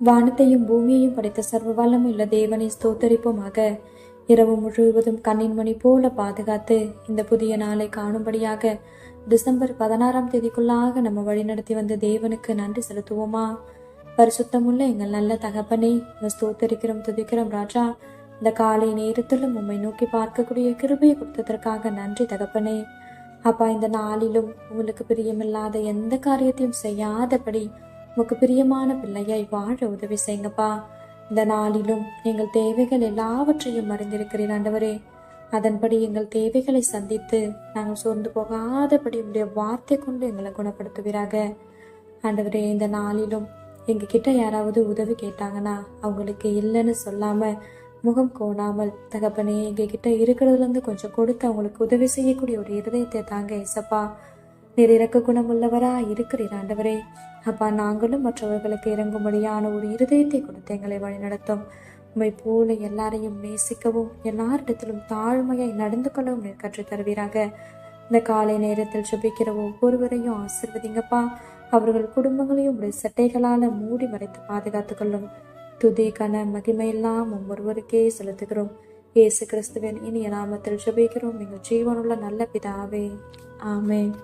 வானத்தையும் பூமியையும் படைத்த சர்வ வல்லமையுள்ள தேவனை ஸ்தோத்தரிப்போமாக. இரவு முழுவதும் கண்ணின் மணி போல பாதுகாத்து இந்த புதிய நாளை காணும்படியாக டிசம்பர் 16ஆம் தேதிக்குள்ளாக நம்ம வழிநடத்தி வந்த தேவனுக்கு நன்றி செலுத்துவோமா? பரிசுத்தமுள்ள எங்கள் நல்ல தகப்பனே, ஸ்தோத்தரிக்கிறோம், துதிக்கிறோம் ராஜா. இந்த காலை நேரத்திலும் உம்மை நோக்கி பார்க்கக்கூடிய கிருபையை கொடுத்ததற்காக நன்றி தகப்பனே. அப்பா, இந்த நாளிலும் உங்களுக்கு பிரியமில்லாத எந்த காரியத்தையும் செய்யாதபடி உமக்கு பிரியமான பிள்ளையாய் வாழ உதவி செய்யுங்கப்பா. இந்த நாளிலும் எங்கள் தேவைகள் எல்லாவற்றையும் அறிந்திருக்கிறீர் ஆண்டவரே. அதன்படி எங்கள் தேவைகளை சந்தித்து நாங்கள் சோர்ந்து போகாதபடி உடைய வார்த்தை கொண்டு எங்களை குணப்படுத்துவீராக. ஆண்டவரே, இந்த நாளிலும் எங்ககிட்ட யாராவது உதவி கேட்டாங்கன்னா அவங்களுக்கு இல்லைன்னு சொல்லாம முகம் கோணாமல் தகப்பனே எங்ககிட்ட இருக்கிறதுல இருந்து கொஞ்சம் கொடுத்து அவங்களுக்கு உதவி செய்யக்கூடிய ஒரு இருதயத்தை தாங்க ஏசப்பா. நீர் இறக்க குணமுள்ளவரா இருக்கிறீர் ஆண்டவரே. அப்பா, நாங்களும் மற்றவர்களுக்கு இறங்கும்படியான ஒரு இருதயத்தை கொடுத்து எங்களை வழிநடத்தும். உம்மை போல எல்லாரையும் நேசிக்கவும் எல்லாரிடத்திலும் தாழ்மையாய் நடந்து கொள்ளவும் நீர் கற்றுத் தருவீராக. இந்த காலை நேரத்தில் ஜெபிக்கிற ஒவ்வொருவரையும் ஆசீர்வதிங்கப்பா. அவர்கள் குடும்பங்களையும் உடைய சட்டைகளால மூடி மறைத்து பாதுகாத்துக் கொள்ளும். துதி கன மகிமையெல்லாம் ஒவ்வொருவருக்கே செலுத்துகிறோம். இயேசு கிறிஸ்துவின் இனிய நாமத்தில் ஜெபிக்கிறோம் எங்கள் ஜீவனுள்ள நல்ல பிதாவே, ஆமென்.